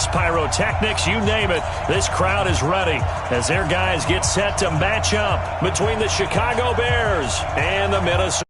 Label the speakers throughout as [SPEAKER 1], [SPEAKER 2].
[SPEAKER 1] fireworks, pyrotechnics, you name it. This crowd is ready as their guys get set to match up between the Chicago Bears and the Minnesota.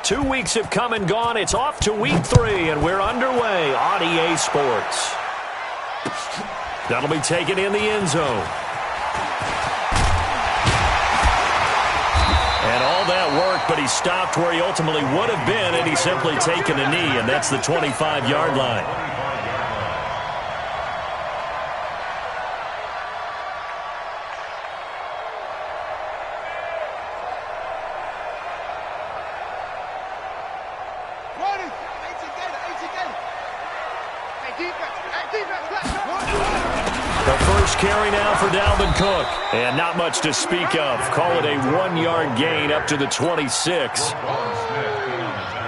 [SPEAKER 1] Two weeks have come and gone. It's off to week 3, and we're underway on EA Sports. That'll be taken in the end zone. And all that work, but he stopped where he ultimately would have been, and he's simply taken a knee, and that's the 25-yard line. Carry now for Dalvin Cook. And not much to speak of. Call it a 1-yard gain up to the 26.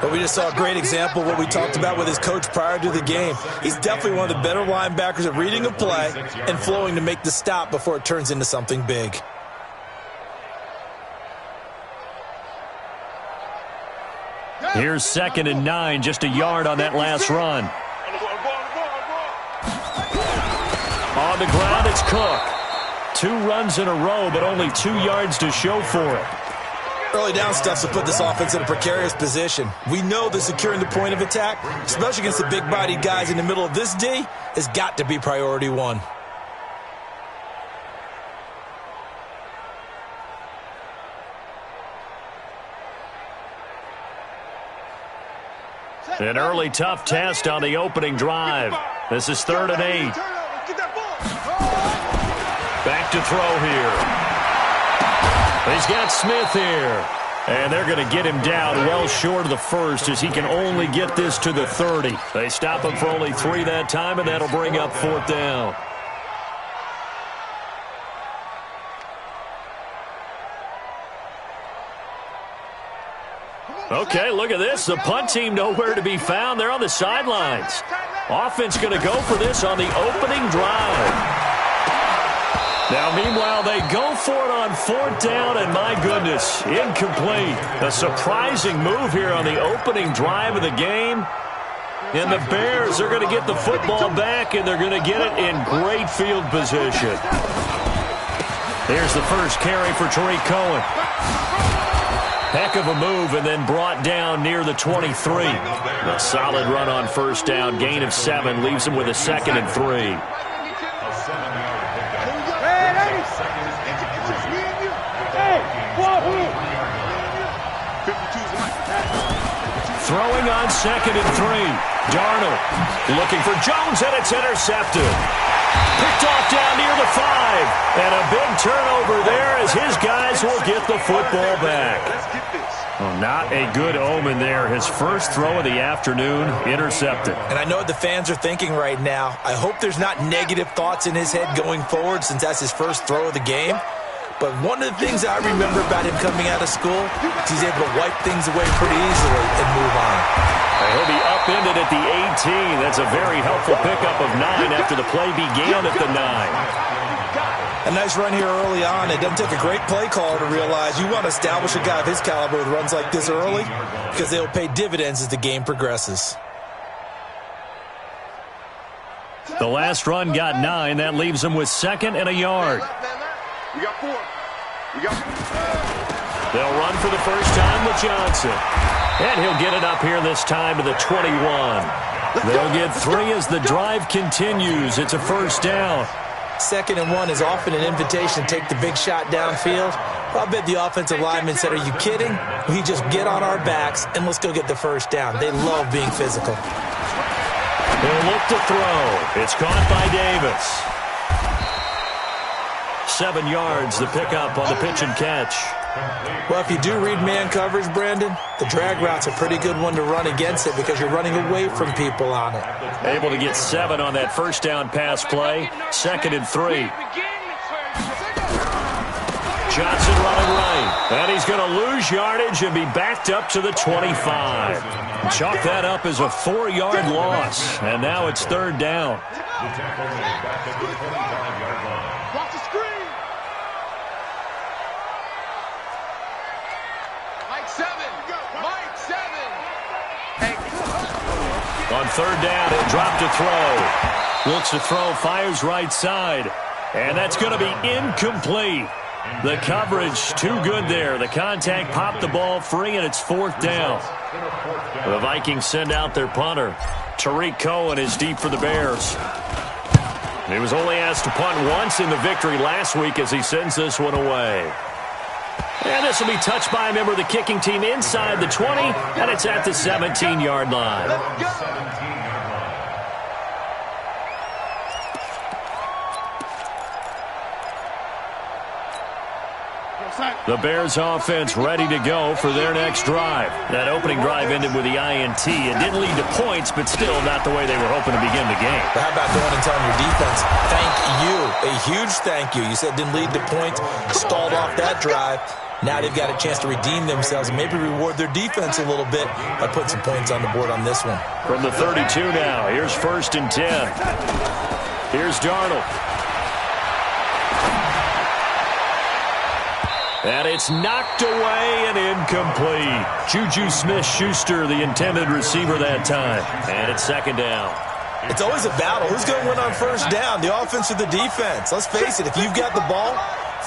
[SPEAKER 2] But we just saw a great example of what we talked about with his coach prior to the game. He's definitely one of the better linebackers at reading a play and flowing to make the stop before it turns into something big.
[SPEAKER 1] Here's 2nd and 9, just a yard on that last run. On the ground, it's Cook. 2 runs in a row, but only 2 yards to show for it.
[SPEAKER 2] Early down stuff to put this offense in a precarious position. We know that securing the point of attack, especially against the big-bodied guys in the middle of this D, has got to be priority 1.
[SPEAKER 1] An early tough test on the opening drive. This is 3rd and 8. Back to throw here. He's got Smith here. And they're going to get him down well short of the first as he can only get this to the 30. They stop him for only 3 that time, and that'll bring up 4th down. Okay, look at this. The punt team nowhere to be found. They're on the sidelines. Offense going to go for this on the opening drive. Now, meanwhile, they go for it on 4th down, and my goodness, incomplete. A surprising move here on the opening drive of the game. And the Bears are going to get the football back, and they're going to get it in great field position. Here's the first carry for Tariq Cohen. Heck of a move, and then brought down near the 23. A solid run on 1st down. Gain of 7 leaves him with a 2nd and 3. Throwing on 2nd and 3. Darnold looking for Jones, and it's intercepted. Picked off down near the 5. And a big turnover there as his guys will get the football back. Well, not a good omen there. His first throw of the afternoon intercepted.
[SPEAKER 2] And I know what the fans are thinking right now. I hope there's not negative thoughts in his head going forward since that's his first throw of the game. But one of the things I remember about him coming out of school is he's able to wipe things away pretty easily and move on.
[SPEAKER 1] He'll be upended at the 18. That's a very helpful pickup of 9 after the play began at the 9.
[SPEAKER 2] A nice run here early on. It doesn't take a great play caller to realize you want to establish a guy of his caliber with runs like this early because they'll pay dividends as the game progresses.
[SPEAKER 1] The last run got 9. That leaves him with 2nd and a yard.
[SPEAKER 3] We got 4. We got 4.
[SPEAKER 1] They'll run for the first time with Johnson. And he'll get it up here this time to the 21. They'll get 3 as the drive continues. It's a first down.
[SPEAKER 2] 2nd and 1 is often an invitation to take the big shot downfield. Well, I bet the offensive lineman said, are you kidding? We just get on our backs and let's go get the first down. They love being physical.
[SPEAKER 1] He'll look to throw. It's caught by Davis. 7 yards, the pickup on the pitch and catch.
[SPEAKER 2] Well, if you do read man coverage, Brandon, the drag route's a pretty good one to run against it because you're running away from people on it.
[SPEAKER 1] Able to get 7 on that first down pass play. 2nd and 3. Johnson running right. And he's going to lose yardage and be backed up to the 25. Chalk that up as a 4-yard loss. And now it's 3rd down.
[SPEAKER 3] Watch the screen. Mike 7. Mike 7.
[SPEAKER 1] On 3rd down, he'll drop to throw. Looks to throw, fires right side. And that's going to be incomplete. The coverage too good there. The contact popped the ball free, and it's 4th down. The Vikings send out their punter. Tariq Cohen is deep for the Bears. He was only asked to punt once in the victory last week as he sends this one away. And this will be touched by a member of the kicking team inside the 20, and it's at the 17-yard line. The Bears offense ready to go for their next drive. That opening drive ended with the INT. It didn't lead to points, but still not the way they were hoping to begin the game.
[SPEAKER 2] How about going and telling your defense, thank you, a huge thank you. You said didn't lead to points, stalled off that drive. Now they've got a chance to redeem themselves and maybe reward their defense a little bit by putting some points on the board on this one.
[SPEAKER 1] From the 32 now, here's 1st and 10. Here's Darnold. And it's knocked away and incomplete. Juju Smith-Schuster, the intended receiver that time. And it's 2nd down.
[SPEAKER 2] It's always a battle. Who's going to win on 1st down, the offense or the defense? Let's face it, if you've got the ball,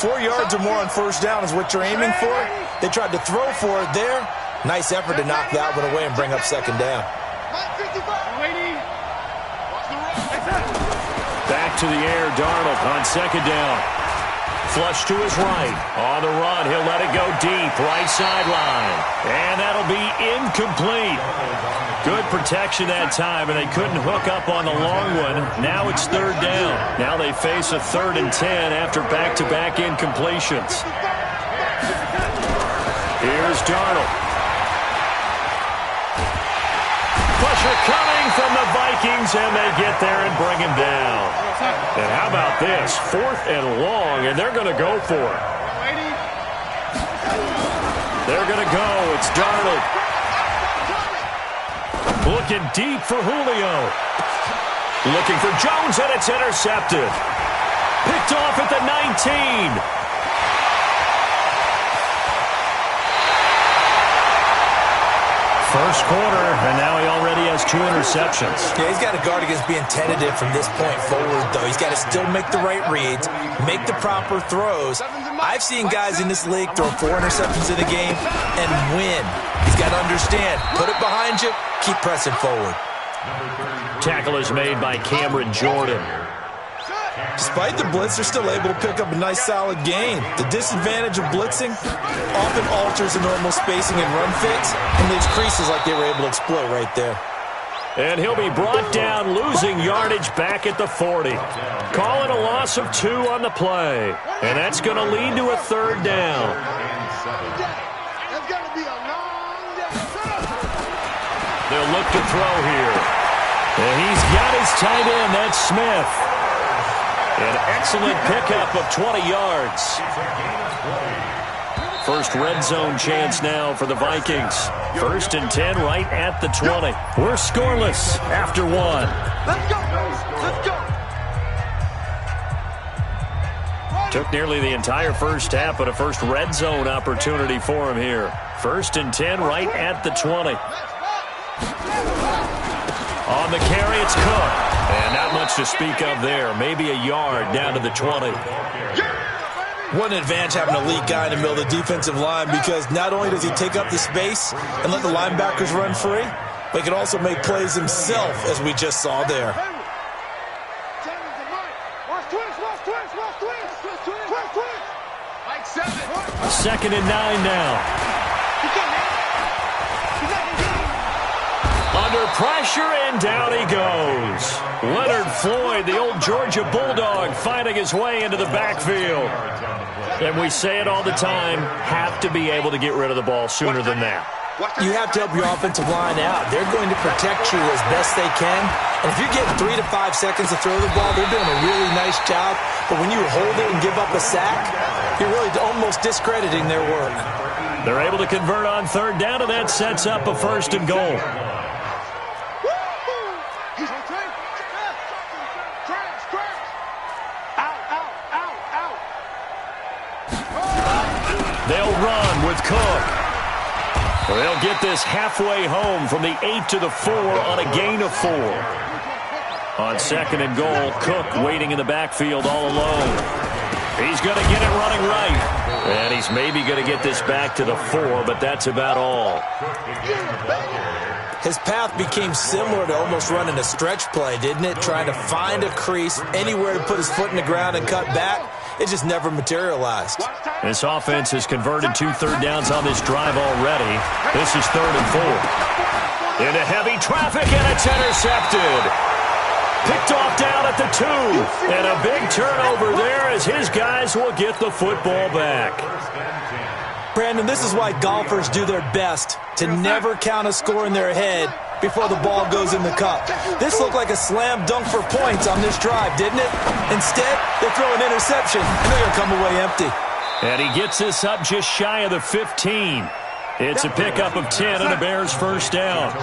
[SPEAKER 2] 4 yards or more on 1st down is what you're aiming for. They tried to throw for it there. Nice effort to knock that one away and bring up 2nd down.
[SPEAKER 1] Back to the air, Darnold on 2nd down. Flush to his right. On the run, he'll let it go deep. Right sideline. And that'll be incomplete. Good protection that time, and they couldn't hook up on the long one. Now it's 3rd down. Now they face a 3rd and 10 after back-to-back incompletions. Here's Darnold. Pressure coming from the Vikings, and they get there and bring him down. And how about this? 4th and long, and they're going to go for it. They're going to go. It's Darnold. Looking deep for Julio. Looking for Jones, and it's intercepted. Picked off at the 19. First quarter, and now he already has 2 interceptions.
[SPEAKER 2] Yeah, he's got to guard against being tentative from this point forward, though. He's got to still make the right reads, make the proper throws. I've seen guys in this league throw 4 interceptions in a game and win. He's got to understand, put it behind you, keep pressing forward.
[SPEAKER 1] Tackle is made by Cameron Jordan.
[SPEAKER 2] Despite the blitz, they're still able to pick up a nice, solid gain. The disadvantage of blitzing often alters the normal spacing and run fits and leaves creases like they were able to exploit right there.
[SPEAKER 1] And he'll be brought down, losing yardage back at the 40. Calling a loss of 2 on the play. And that's going to lead to a 3rd down. They'll look to throw here. And he's got his tight end. That's Smith. An excellent pickup of 20 yards. First red zone chance now for the Vikings. 1st and 10 right at the 20. We're scoreless after 1.
[SPEAKER 3] Let's go. Let's go.
[SPEAKER 1] Took nearly the entire first half, but a first red zone opportunity for him here. 1st and 10 right at the 20. On the carry, it's Cook. And not much to speak of there. Maybe a yard down to the 20.
[SPEAKER 2] What an advantage having a elite guy in the middle of the defensive line, because not only does he take up the space and let the linebackers run free, but he can also make plays himself, as we just saw there.
[SPEAKER 1] Second and 9 now. Under pressure, and down he goes. Leonard Floyd, the old Georgia Bulldog, finding his way into the backfield. And we say it all the time, have to be able to get rid of the ball sooner than that.
[SPEAKER 2] You have to help your offensive line out. They're going to protect you as best they can. And if you're getting 3 to 5 seconds to throw the ball, they're doing a really nice job. But when you hold it and give up a sack, you're really almost discrediting their work.
[SPEAKER 1] They're able to convert on third down, and that sets up a first and goal. They'll run with Cook. They'll get this halfway home from the 8 to the 4 on a gain of 4. On second and goal, Cook waiting in the backfield all alone. He's going to get it running right. And he's maybe going to get this back to the 4, but that's about all.
[SPEAKER 2] His path became similar to almost running a stretch play, didn't it? Trying to find a crease, anywhere to put his foot in the ground and cut back. It just never materialized.
[SPEAKER 1] This offense has converted 2 third downs on this drive already. This is 3rd and 4. Into heavy traffic, and it's intercepted. Picked off down at the 2. And a big turnover there as his guys will get the football back.
[SPEAKER 2] Brandon, this is why golfers do their best to never count a score in their head before the ball goes in the cup. This looked like a slam dunk for points on this drive, didn't it? Instead, they throw an interception, and they're going to come away empty.
[SPEAKER 1] And he gets this up just shy of the 15. It's a pickup of 10 and a Bears first down.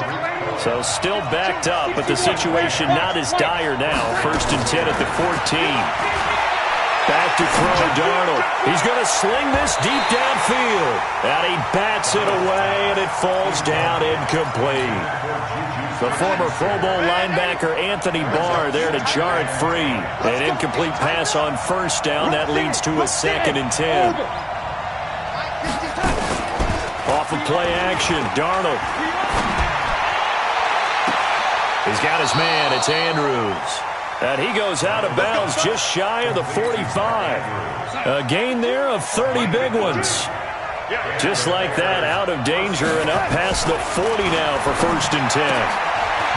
[SPEAKER 1] So still backed up, but the situation not as dire now. 1st and 10 at the 14. Back to throw, Darnold. He's going to sling this deep downfield. And he bats it away, and it falls down incomplete. The former Pro Bowl linebacker Anthony Barr there to jar it free. An incomplete pass on first down. That leads to a 2nd and 10. Off of play action, Darnold. He's got his man. It's Andrews. And he goes out of bounds just shy of the 45. A gain there of 30 big ones. Just like that, out of danger and up past the 40 now for 1st and 10.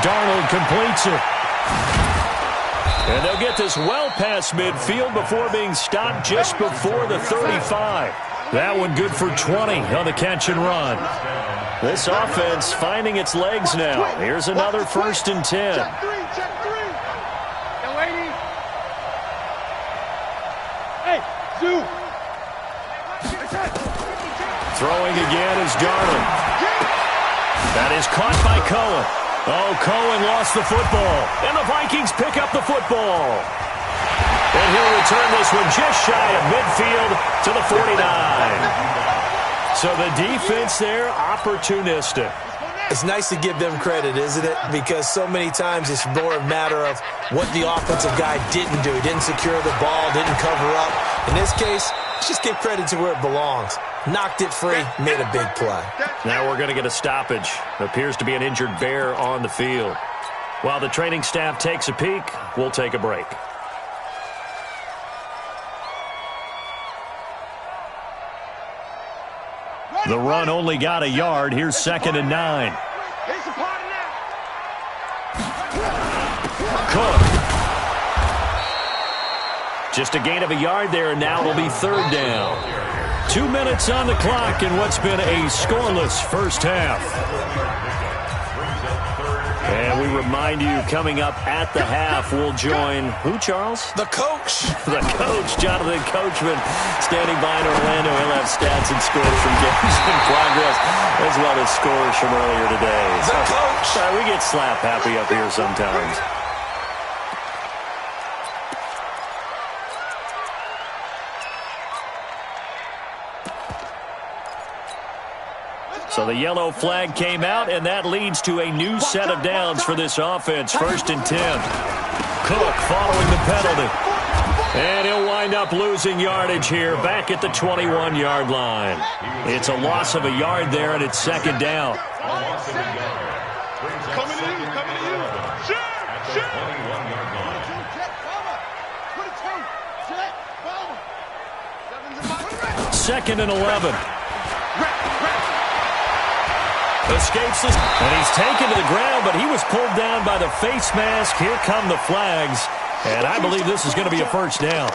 [SPEAKER 1] Darnold completes it. And they'll get this well past midfield before being stopped just before the 35. That one good for 20 on the catch and run. This offense finding its legs now. Here's another 1st and 10. Throwing again is Darnold. That is caught by Cohen. Oh, Cohen lost the football. And the Vikings pick up the football. And he'll return this one just shy of midfield to the 49. So the defense there, opportunistic.
[SPEAKER 2] It's nice to give them credit, isn't it? Because so many times it's more a matter of what the offensive guy didn't do. He didn't secure the ball, didn't cover up. In this case, let's just give credit to where it belongs. Knocked it free, made a big play.
[SPEAKER 1] Now we're going to get a stoppage. Appears to be an injured Bear on the field. While the training staff takes a peek, we'll take a break. The run only got a yard. Here's 2nd and 9. Cook. Just a gain of a yard there, and now it'll be 3rd down. 2 minutes on the clock in what's been a scoreless first half. And we remind you, coming up at the half, we'll join who, Charles?
[SPEAKER 2] The coach.
[SPEAKER 1] The coach, Jonathan Coachman, standing by in Orlando. He'll have stats and scores from games in progress, as well as scores from earlier today.
[SPEAKER 2] The coach.
[SPEAKER 1] We get slap happy up here sometimes. So the yellow flag came out, and that leads to a new set of downs for this offense. 1st and 10. Cook following the penalty. And he'll wind up losing yardage here back at the 21-yard line. It's a loss of a yard there, and it's second down.
[SPEAKER 3] Coming to you. Share.
[SPEAKER 4] 21-yard line.
[SPEAKER 1] Second and 11. Escapes this, and he's taken to the ground, but he was pulled down by the face mask. Here come the flags, and I believe this is going to be a first down.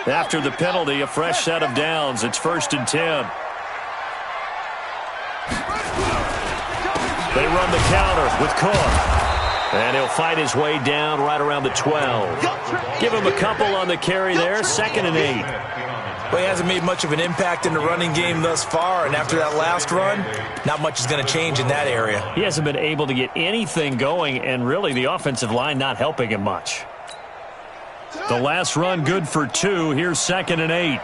[SPEAKER 1] After the penalty, a fresh set of downs. It's 1st and 10. They run the counter with Cook. And he'll fight his way down right around the 12. Give him a couple on the carry there. 2nd and 8.
[SPEAKER 2] Well, he hasn't made much of an impact in the running game thus far, and after that last run, not much is going to change in that area.
[SPEAKER 1] He hasn't been able to get anything going, and really the offensive line not helping him much. The last run good for 2. Here's 2nd and 8.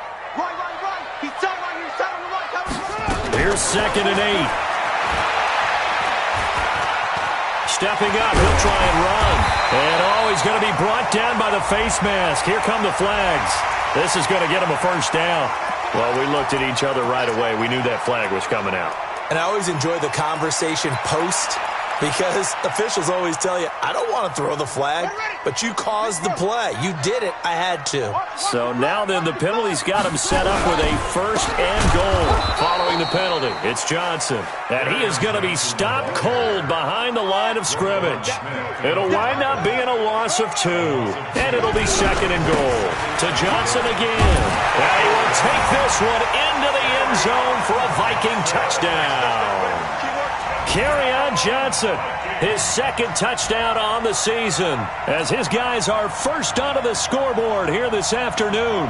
[SPEAKER 1] Here's 2nd and 8. Stepping up, he'll try and run. And he's going to be brought down by the face mask. Here come the flags. This is going to get him a first down. Well, we looked at each other right away. We knew that flag was coming out.
[SPEAKER 2] And I always enjoy the conversation post, because officials always tell you, I don't want to throw the flag, but you caused the play. You did it. I had to.
[SPEAKER 1] So now then the penalty's got him set up with a 1st and goal following the penalty. It's Johnson. And he is going to be stopped cold behind the line of scrimmage. It'll wind up being a loss of 2. And it'll be 2nd and goal. To Johnson again. And he will take this one into the end zone for a Viking touchdown. Kerryon Johnson, his 2nd touchdown on the season, as his guys are first onto the scoreboard here this afternoon.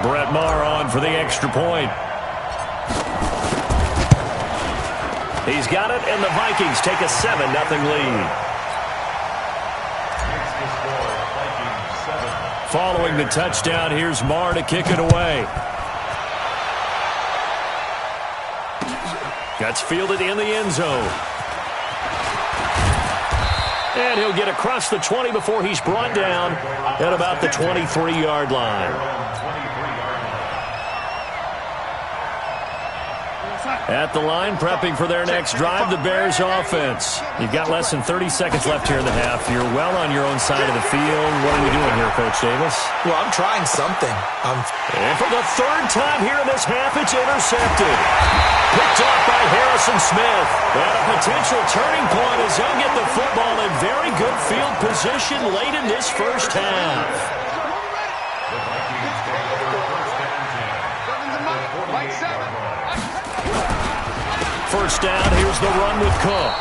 [SPEAKER 1] Brett Maher on for the extra point. He's got it, and the Vikings take a 7-0 lead. Following the touchdown, here's Maher to kick it away. That's fielded in the end zone. And he'll get across the 20 before he's brought down at about the 23-yard line. At the line, prepping for their next drive, the Bears offense. You've got less than 30 seconds left here in the half. You're well on your own side of the field. What are we doing here, Coach Davis?
[SPEAKER 2] Well, I'm trying something.
[SPEAKER 1] And for the 3rd time here in this half, it's intercepted. Picked off by Harrison Smith. And a potential turning point as they'll get the football in very good field position late in this first half. First down, here's the run with Cook.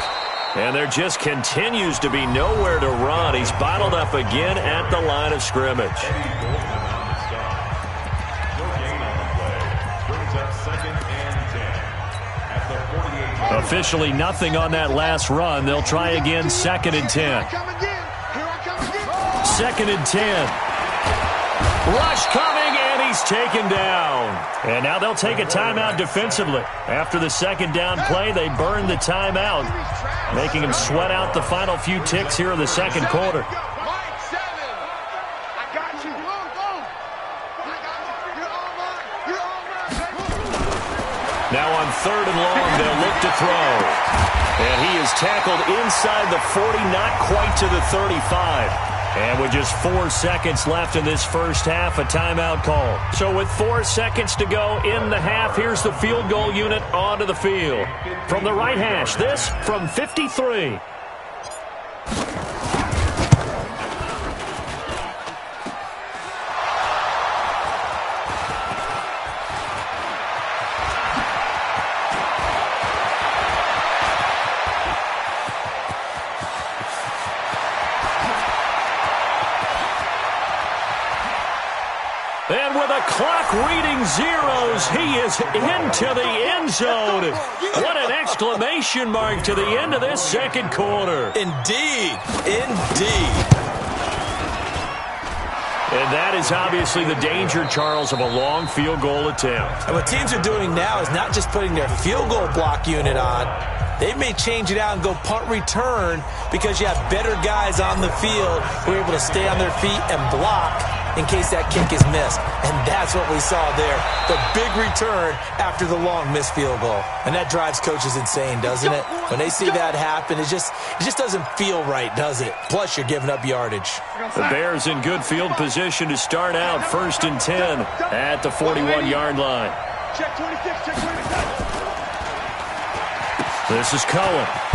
[SPEAKER 1] And there just continues to be nowhere to run. He's bottled up again at the line of scrimmage. Officially nothing on that last run. They'll try again, 2nd and 10. 2nd and 10. Rush coming, and he's taken down. And now they'll take a timeout defensively. After the 2nd down play, they burn the timeout, making him sweat out the final few ticks here in the 2nd quarter. Now on 3rd and long, they'll look to throw. And he is tackled inside the 40, not quite to the 35. And with just 4 seconds left in this first half, a timeout call. So with 4 seconds to go in the half, here's the field goal unit onto the field. From the right hash, this from 53. And with a clock reading zeros, he is into the end zone. What an exclamation mark to the end of this 2nd quarter.
[SPEAKER 2] Indeed. Indeed.
[SPEAKER 1] And that is obviously the danger, Charles, of a long field goal attempt.
[SPEAKER 2] And what teams are doing now is not just putting their field goal block unit on, They may change it out and go punt return because you have better guys on the field who are able to stay on their feet and block in case that kick is missed. And that's what we saw there, the big return after the long missed field goal. And that drives coaches insane, doesn't it? When they see that happen, it just doesn't feel right, does it? Plus, you're giving up yardage.
[SPEAKER 1] The Bears in good field position to start out 1st and 10 at the 41-yard line.
[SPEAKER 3] Check 26, check 26.
[SPEAKER 1] This is Cohen.